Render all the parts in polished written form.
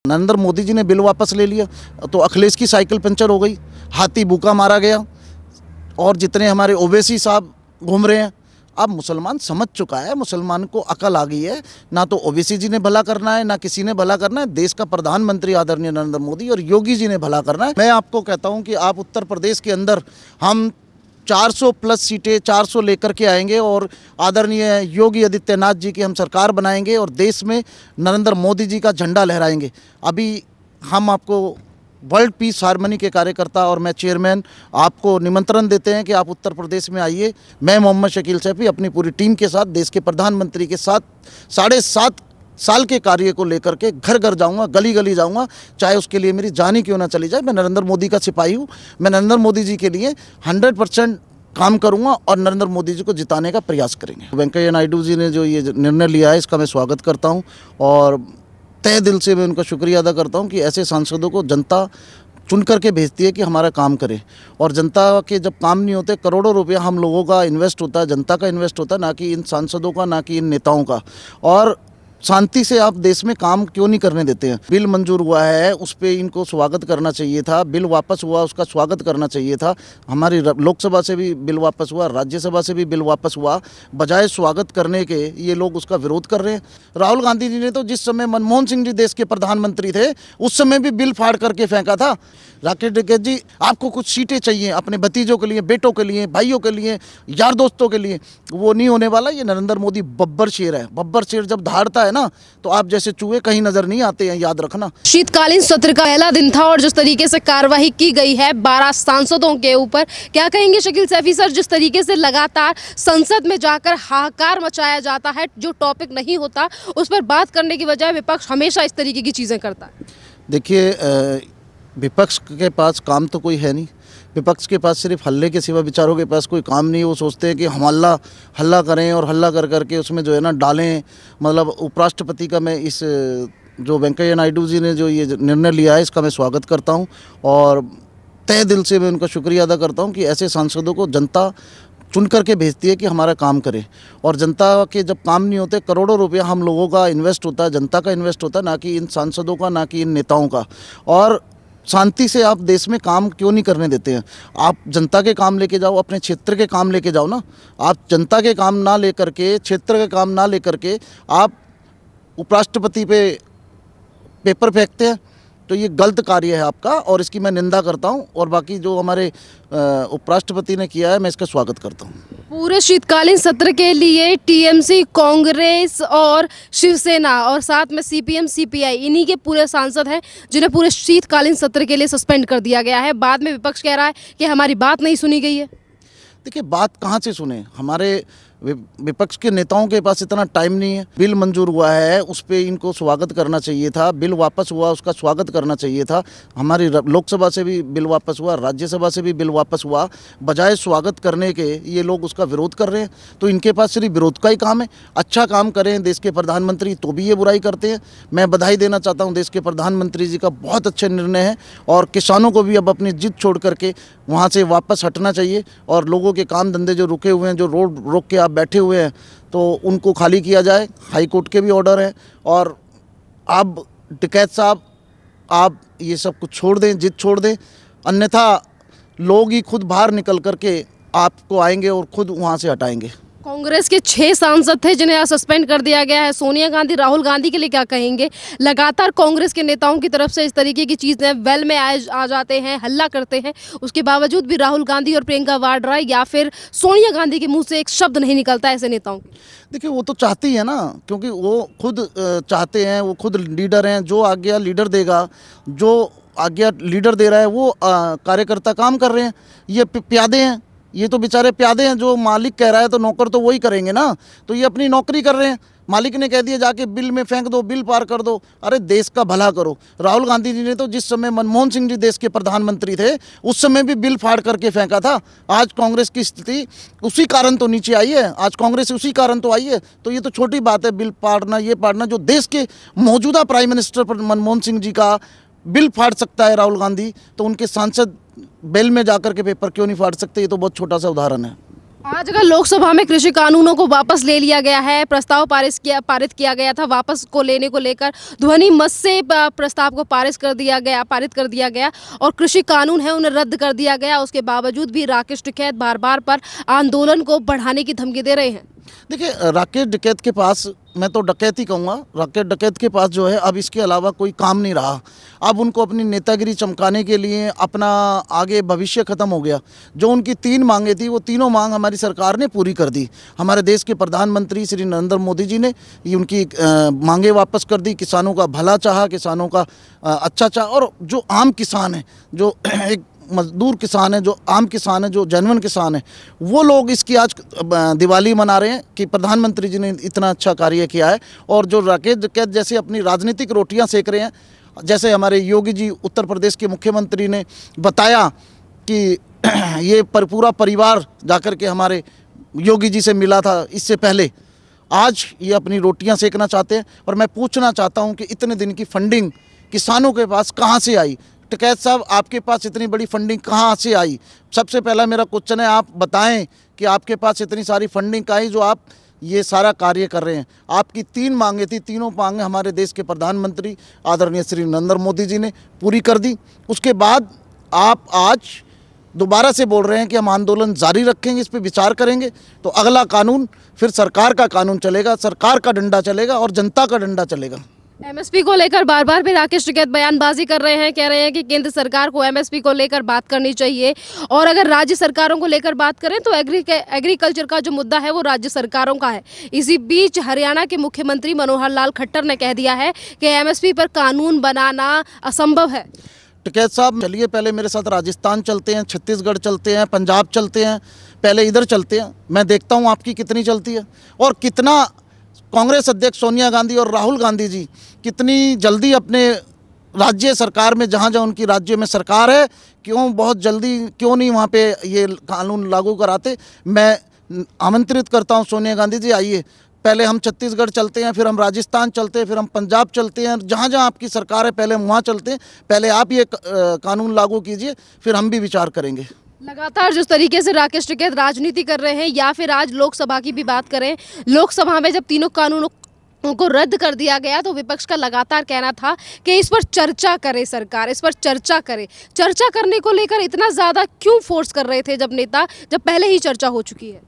नरेंद्र मोदी जी ने बिल वापस ले लिया तो अखिलेश की साइकिल पंचर हो गई, हाथी भूखा मारा गया और जितने हमारे ओवैसी साहब घूम रहे हैं। अब मुसलमान समझ चुका है, मुसलमान को अकल आ गई है, ना तो ओवैसी जी ने भला करना है ना किसी ने भला करना है। देश का प्रधानमंत्री आदरणीय नरेंद्र मोदी और योगी जी ने भला करना है। मैं आपको कहता हूं कि आप उत्तर प्रदेश के अंदर हम 400 प्लस सीटें 400 लेकर के आएंगे और आदरणीय योगी आदित्यनाथ जी की हम सरकार बनाएंगे और देश में नरेंद्र मोदी जी का झंडा लहराएंगे। अभी हम आपको वर्ल्ड पीस हारमोनी के कार्यकर्ता और मैं चेयरमैन आपको निमंत्रण देते हैं कि आप उत्तर प्रदेश में आइए। मैं मोहम्मद शकील सैफी अपनी पूरी टीम के साथ देश के प्रधानमंत्री के साथ 7.5 साल के कार्य को लेकर के घर घर जाऊंगा, गली गली जाऊंगा, चाहे उसके लिए मेरी जान ही क्यों ना चली जाए। मैं नरेंद्र मोदी का सिपाही हूँ। मैं नरेंद्र मोदी जी के लिए 100% काम करूंगा और नरेंद्र मोदी जी को जिताने का प्रयास करेंगे। वेंकैया नायडू जी ने जो ये निर्णय लिया है इसका मैं स्वागत करता हूँ और तहे दिल से मैं उनका शुक्रिया अदा करता हूँ कि ऐसे सांसदों को जनता चुन करके भेजती है कि हमारा काम करे। और जनता के जब काम नहीं होते, करोड़ों रुपया हम लोगों का इन्वेस्ट होता है, जनता का इन्वेस्ट होता है, ना कि इन सांसदों का, ना कि इन नेताओं का। और शांति से आप देश में काम क्यों नहीं करने देते हैं? बिल मंजूर हुआ है, उस पर इनको स्वागत करना चाहिए था। बिल वापस हुआ, उसका स्वागत करना चाहिए था। हमारी लोकसभा से भी बिल वापस हुआ, राज्यसभा से भी बिल वापस हुआ। बजाय स्वागत करने के ये लोग उसका विरोध कर रहे हैं। राहुल गांधी जी ने तो जिस समय मनमोहन सिंह जी देश के प्रधानमंत्री थे उस समय भी बिल फाड़ करके फेंका था। राकेश टिकैत जी, आपको कुछ सीटें चाहिए अपने भतीजों के लिए, बेटों के लिए, भाइयों के लिए, यार दोस्तों के लिए, वो नहीं होने वाला। ये नरेंद्र मोदी बब्बर शेर है। बब्बर शेर जब धाड़ता है ना तो आप जैसे चूहे कहीं नजर नहीं आते हैं, याद रखना। शीतकालीन सत्र का पहला दिन था और जिस तरीके से कार्यवाही की गई है 12 सांसदों के ऊपर, क्या कहेंगे शकील सैफी सर? जिस तरीके से लगातार संसद में जाकर हाहाकार मचाया जाता है, जो टॉपिक नहीं होता उस पर बात करने की बजाय विपक्ष हमेशा इस तरीके की चीजें करता है। देखिए, विपक्ष के पास काम तो कोई है नहीं। विपक्ष के पास सिर्फ हल्ले के सिवा विचारों के पास कोई काम नहीं है। वो सोचते हैं कि हम हल्ला करें और हल्ला कर करके उसमें जो है ना डालें। मतलब उपराष्ट्रपति का मैं इस जो वेंकैया नायडू जी ने जो ये निर्णय लिया है इसका मैं स्वागत करता हूँ और तहे दिल से मैं उनका शुक्रिया अदा करता हूँ कि ऐसे सांसदों को जनता चुन करके भेजती है कि हमारा काम करें। और जनता के जब काम नहीं होते, करोड़ों रुपया हम लोगों का इन्वेस्ट होता है, जनता का इन्वेस्ट होता है, ना कि इन सांसदों का, ना कि इन नेताओं का। और शांति से आप देश में काम क्यों नहीं करने देते हैं? आप जनता के काम लेके जाओ, अपने क्षेत्र के काम लेके जाओ ना। आप जनता के काम ना लेकर के, क्षेत्र के काम ना लेकर के आप उपराष्ट्रपति पे पेपर फेंकते हैं, तो ये गलत कार्य है आपका और इसकी मैं निंदा करता हूं। और बाकी जो हमारे उपराष्ट्रपति ने किया है मैं इसका स्वागत करता हूं। पूरे शीतकालीन सत्र के लिए टीएमसी, कांग्रेस और शिवसेना और साथ में सीपीएम, सीपीआई, इन्हीं के पूरे सांसद हैं जिन्हें पूरे शीतकालीन सत्र के लिए सस्पेंड कर दिया गया है। बाद में विपक्ष कह रहा है कि हमारी बात नहीं सुनी गई है। देखिए, बात कहाँ से सुने? हमारे विपक्ष के नेताओं के पास इतना टाइम नहीं है। बिल मंजूर हुआ है, उस पर इनको स्वागत करना चाहिए था। बिल वापस हुआ, उसका स्वागत करना चाहिए था। हमारी लोकसभा से भी बिल वापस हुआ, राज्यसभा से भी बिल वापस हुआ। बजाय स्वागत करने के ये लोग उसका विरोध कर रहे हैं। तो इनके पास सिर्फ विरोध का ही काम है। अच्छा काम करें देश के प्रधानमंत्री तो भी ये बुराई करते हैं। मैं बधाई देना चाहता हूँ देश के प्रधानमंत्री जी का, बहुत अच्छा निर्णय है। और किसानों को भी अब अपनी जिद छोड़ करके वहाँ से वापस हटना चाहिए और लोगों के काम धंधे जो रुके हुए हैं, जो रोड रोक के बैठे हुए हैं, तो उनको खाली किया जाए। हाई कोर्ट के भी ऑर्डर हैं। और अब टिकैत साहब, आप ये सब कुछ छोड़ दें, जिद छोड़ दें, अन्यथा लोग ही खुद बाहर निकल करके आपको आएंगे और खुद वहाँ से हटाएंगे। कांग्रेस के 6 सांसद थे जिन्हें सस्पेंड कर दिया गया है। सोनिया गांधी, राहुल गांधी के लिए क्या कहेंगे? लगातार कांग्रेस के नेताओं की तरफ से इस तरीके की चीजें वेल में आ जाते हैं, हल्ला करते हैं, उसके बावजूद भी राहुल गांधी और प्रियंका वाड्रा या फिर सोनिया गांधी के मुंह से एक शब्द नहीं निकलता ऐसे नेताओं की। देखिए, वो तो चाहती है ना, क्योंकि वो खुद चाहते हैं, वो खुद लीडर हैं। जो आज्ञा लीडर देगा, जो आज्ञा लीडर दे रहा है वो कार्यकर्ता काम कर रहे हैं। ये प्यादे हैं, ये तो बेचारे प्यादे हैं। जो मालिक कह रहा है तो नौकर तो वही करेंगे ना। तो ये अपनी नौकरी कर रहे हैं। मालिक ने कह दिया जाके बिल में फेंक दो, बिल पार कर दो। अरे देश का भला करो। राहुल गांधी जी ने तो जिस समय मनमोहन सिंह जी देश के प्रधानमंत्री थे उस समय भी बिल फाड़ करके फेंका था। आज कांग्रेस की स्थिति उसी कारण तो नीचे आई है। आज कांग्रेस उसी कारण तो आई है। तो ये तो छोटी बात है बिल पाड़ना, ये पाड़ना। जो देश के मौजूदा प्राइम मिनिस्टर मनमोहन सिंह जी का बिल फाड़ सकता है राहुल गांधी, तो उनके सांसद बेल में जाकर के पेपर क्यों नहीं फाड़ सकते? ये तो बहुत छोटा सा उदाहरण है। आज अगर लोकसभा में कृषि कानूनों को वापस ले लिया गया है, प्रस्ताव पारित किया गया था, वापस को लेने को लेकर ध्वनि मत से प्रस्ताव को पारित कर दिया गया और कृषि कानून है उन्हें रद्द कर दिया गया, उसके बावजूद भी राकेश टिकैत बार बार पर आंदोलन को बढ़ाने की धमकी दे रहे हैं। देखिए, राकेश टिकैत के पास, मैं तो डकैत ही कहूँगा, राकेश टिकैत के पास जो है अब इसके अलावा कोई काम नहीं रहा। अब उनको अपनी नेतागिरी चमकाने के लिए अपना आगे भविष्य ख़त्म हो गया। जो उनकी 3 मांगें थी वो तीनों मांग हमारी सरकार ने पूरी कर दी। हमारे देश के प्रधानमंत्री श्री नरेंद्र मोदी जी ने ये उनकी मांगें वापस कर दी। किसानों का भला चाहा, किसानों का अच्छा चाहा, और जो आम किसान है, जो एक मजदूर किसान है, जो आम किसान है, जो जेन्युइन किसान है, वो लोग इसकी आज दिवाली मना रहे हैं कि प्रधानमंत्री जी ने इतना अच्छा कार्य किया है। और जो राकेश टिकैत जैसे अपनी राजनीतिक रोटियां सेक रहे हैं, जैसे हमारे योगी जी उत्तर प्रदेश के मुख्यमंत्री ने बताया कि ये पूरा परिवार जाकर के हमारे योगी जी से मिला था इससे पहले, आज ये अपनी रोटियां सेकना चाहते हैं। और मैं पूछना चाहता हूं कि इतने दिन की फंडिंग किसानों के पास कहां से आई? टिकैत साहब, आपके पास इतनी बड़ी फंडिंग कहाँ से आई? सबसे पहला मेरा क्वेश्चन है, आप बताएं कि आपके पास इतनी सारी फंडिंग कहाँ आई जो आप ये सारा कार्य कर रहे हैं। आपकी 3 मांगें थी, तीनों मांगें हमारे देश के प्रधानमंत्री आदरणीय श्री नरेंद्र मोदी जी ने पूरी कर दी। उसके बाद आप आज दोबारा से बोल रहे हैं कि हम आंदोलन जारी रखेंगे, इस पर विचार करेंगे। तो अगला कानून फिर सरकार का कानून चलेगा, सरकार का डंडा चलेगा और जनता का डंडा चलेगा। एमएसपी को लेकर बार बार भी राकेश टिकैत बयानबाजी कर रहे हैं, कह रहे हैं कि केंद्र सरकार को एमएसपी को लेकर बात करनी चाहिए और अगर राज्य सरकारों को लेकर बात करें तो एग्रीकल्चर का जो मुद्दा है वो राज्य सरकारों का है। इसी बीच हरियाणा के मुख्यमंत्री मनोहर लाल खट्टर ने कह दिया है कि एमएसपी पर कानून बनाना असंभव है। टिकैत साहब, चलिए पहले मेरे साथ राजस्थान चलते हैं, छत्तीसगढ़ चलते हैं, पंजाब चलते हैं, पहले इधर चलते हैं। मैं देखता हूँ आपकी कितनी चलती है और कितना कांग्रेस अध्यक्ष सोनिया गांधी और राहुल गांधी जी कितनी जल्दी अपने राज्य सरकार में, जहाँ जहाँ उनकी राज्य में सरकार है, बहुत जल्दी क्यों नहीं वहाँ पे ये कानून लागू कराते। मैं आमंत्रित करता हूँ सोनिया गांधी जी, आइए, पहले हम छत्तीसगढ़ चलते हैं, फिर हम राजस्थान चलते हैं, फिर हम पंजाब चलते हैं, जहाँ जहाँ आपकी सरकार है पहले हम वहाँ चलते हैं। पहले आप ये कानून लागू कीजिए, फिर हम भी विचार करेंगे। लगातार जिस तरीके से राकेश टिकैत राजनीति कर रहे हैं, या फिर आज लोकसभा की भी बात करें, लोकसभा में जब तीनों कानूनों को रद्द कर दिया गया तो विपक्ष का लगातार कहना था कि इस पर चर्चा करे सरकार, इस पर चर्चा करे। चर्चा करने को लेकर इतना ज़्यादा क्यों फोर्स कर रहे थे जब पहले ही चर्चा हो चुकी है?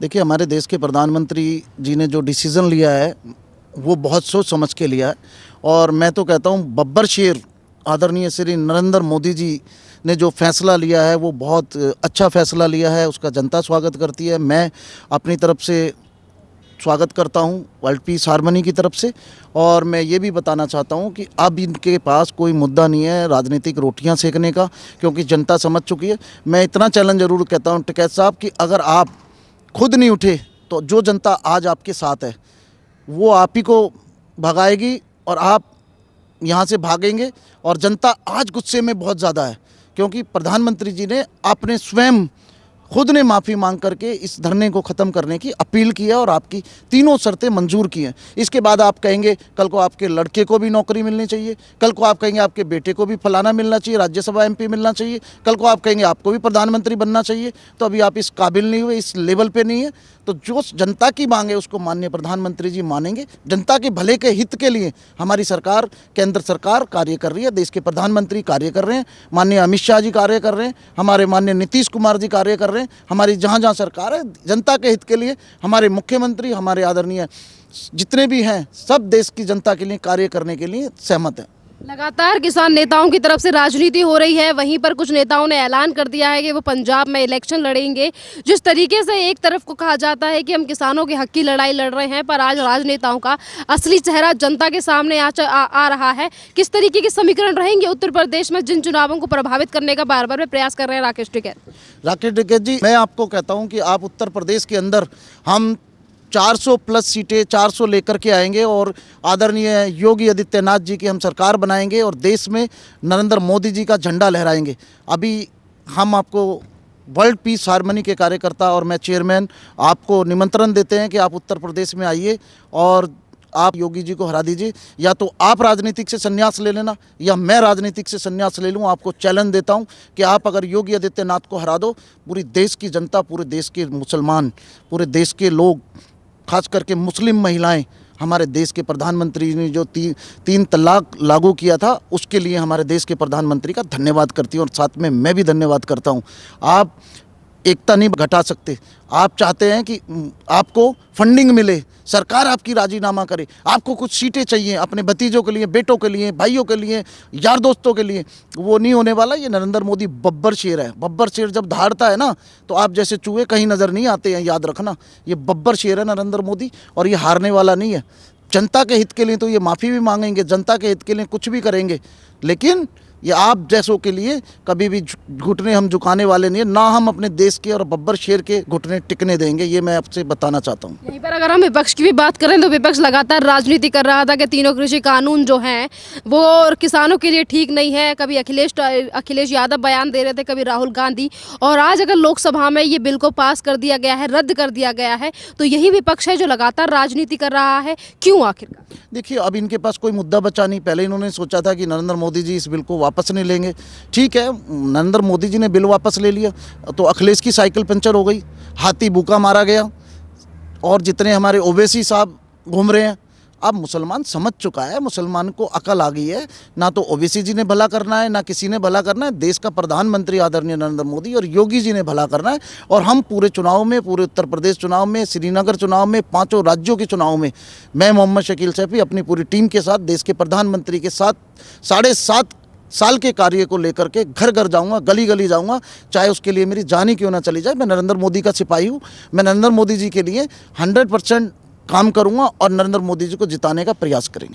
देखिए, हमारे देश के प्रधानमंत्री जी ने जो डिसीज़न लिया है वो बहुत सोच समझ के लिया है और मैं तो कहता हूँ बब्बर शेर आदरणीय श्री नरेंद्र मोदी जी ने जो फैसला लिया है वो बहुत अच्छा फैसला लिया है, उसका जनता स्वागत करती है। मैं अपनी तरफ से स्वागत करता हूं वर्ल्ड पीस हार्मनी की तरफ से। और मैं ये भी बताना चाहता हूं कि अब इनके पास कोई मुद्दा नहीं है राजनीतिक रोटियां सेकने का, क्योंकि जनता समझ चुकी है। मैं इतना चैलेंज जरूर कहता हूं टिकैत साहब कि अगर आप खुद नहीं उठे तो जो जनता आज आपके साथ है वो आप ही को भगाएगी और आप यहाँ से भागेंगे। और जनता आज गुस्से में बहुत ज़्यादा है क्योंकि प्रधानमंत्री जी ने अपने स्वयं खुद ने माफ़ी मांग करके इस धरने को ख़त्म करने की अपील की है और आपकी तीनों शर्तें मंजूर की हैं। इसके बाद आप कहेंगे कल को आपके लड़के को भी नौकरी मिलनी चाहिए, कल को आप कहेंगे आपके बेटे को भी फलाना मिलना चाहिए, राज्यसभा एमपी मिलना चाहिए, कल को आप कहेंगे आपको भी प्रधानमंत्री बनना चाहिए। तो अभी आप इस काबिल नहीं हुए, इस लेवल पे नहीं है। तो जो जनता की मांग है उसको माननीय प्रधानमंत्री जी मानेंगे। जनता के भले के हित के लिए हमारी सरकार, केंद्र सरकार कार्य कर रही है, देश के प्रधानमंत्री कार्य कर रहे हैं, माननीय अमित शाह जी कार्य कर रहे हैं, हमारे माननीय नीतीश कुमार जी कार्य कर रहे हैं। हमारी जहाँ जहाँ सरकार है जनता के हित के लिए, हमारे मुख्यमंत्री, हमारे आदरणीय जितने भी हैं सब देश की जनता के लिए कार्य करने के लिए सहमत हैं। लगातार किसान नेताओं की तरफ से राजनीति हो रही है, वहीं पर कुछ नेताओं ने ऐलान कर दिया है कि वो पंजाब में इलेक्शन लड़ेंगे। जिस तरीके से एक तरफ को कहा जाता है कि हम किसानों की हक की लड़ाई लड़ रहे हैं, पर आज राजनेताओं का असली चेहरा जनता के सामने आ रहा है। किस तरीके के समीकरण रहेंगे उत्तर प्रदेश में जिन चुनावों को प्रभावित करने का बार बार प्रयास कर रहे हैं राकेश टिकैत जी? मैं आपको कहता हूँ कि आप उत्तर प्रदेश के अंदर हम 400 प्लस सीटें 400 लेकर के आएंगे और आदरणीय योगी आदित्यनाथ जी की हम सरकार बनाएंगे और देश में नरेंद्र मोदी जी का झंडा लहराएंगे। अभी हम आपको वर्ल्ड पीस हार्मनी के कार्यकर्ता और मैं चेयरमैन आपको निमंत्रण देते हैं कि आप उत्तर प्रदेश में आइए और आप योगी जी को हरा दीजिए, या तो आप राजनीतिक से संन्यास ले लेना या मैं राजनीतिक से संन्यास ले लूँ। आपको चैलेंज देता हूँ कि आप अगर योगी आदित्यनाथ को हरा दो, पूरी देश की जनता, पूरे देश के मुसलमान, पूरे देश के लोग, खास करके मुस्लिम महिलाएं, हमारे देश के प्रधानमंत्री ने जो तीन तलाक लागू किया था, उसके लिए हमारे देश के प्रधानमंत्री का धन्यवाद करती हूँ और साथ में मैं भी धन्यवाद करता हूँ। आप एकता नहीं घटा सकते। आप चाहते हैं कि आपको फंडिंग मिले, सरकार आपकी राजीनामा करे, आपको कुछ सीटें चाहिए अपने भतीजों के लिए, बेटों के लिए, भाइयों के लिए, यार दोस्तों के लिए, वो नहीं होने वाला। ये नरेंद्र मोदी बब्बर शेर है। बब्बर शेर जब दहाड़ता है ना, तो आप जैसे चूहे कहीं नज़र नहीं आते हैं, याद रखना। ये बब्बर शेर है नरेंद्र मोदी, और ये हारने वाला नहीं है। जनता के हित के लिए तो ये माफ़ी भी मांगेंगे, जनता के हित के लिए कुछ भी करेंगे, लेकिन ये आप जैसों के लिए कभी भी घुटने हम झुकाने वाले नहीं है। ना हम अपने देश के और बब्बर शेर के घुटने टिकने देंगे, ये मैं आपसे बताना चाहता हूँ। यहीं पर अगर हम विपक्ष की भी बात करें तो विपक्ष लगातार राजनीति कर रहा था कि तीनों कृषि कानून जो हैं वो किसानों के लिए ठीक नहीं है। कभी अखिलेश यादव बयान दे रहे थे, कभी राहुल गांधी, और आज अगर लोकसभा में ये बिल को पास कर दिया गया है, रद्द कर दिया गया है, तो यही विपक्ष है जो लगातार राजनीति कर रहा है। क्यों आखिरकार? देखिए, अब इनके पास कोई मुद्दा बचा नहीं। पहले इन्होंने सोचा था कि नरेंद्र मोदी जी इस बिल को वापस नहीं लेंगे। ठीक है, नरेंद्र मोदी जी ने बिल वापस ले लिया तो अखिलेश की साइकिल पंचर हो गई, हाथी भूखा मारा गया, और जितने हमारे ओवैसी साहब घूम रहे हैं, अब मुसलमान समझ चुका है, मुसलमान को अकल आ गई है। ना तो ओवैसी जी ने भला करना है, ना किसी ने भला करना है। देश का प्रधानमंत्री आदरणीय नरेंद्र मोदी और योगी जी ने भला करना है। और हम पूरे चुनाव में, पूरे उत्तर प्रदेश चुनाव में, श्रीनगर चुनाव में, 5 राज्यों के चुनाव में, मैं मोहम्मद शकील सैफी अपनी पूरी टीम के साथ, देश के प्रधानमंत्री के साथ 7.5 साल के कार्य को लेकर के घर घर जाऊंगा, गली गली जाऊंगा, चाहे उसके लिए मेरी जान ही क्यों ना चली जाए। मैं नरेंद्र मोदी का सिपाही हूँ। मैं नरेंद्र मोदी जी के लिए 100% काम करूंगा और नरेंद्र मोदी जी को जिताने का प्रयास करेंगे।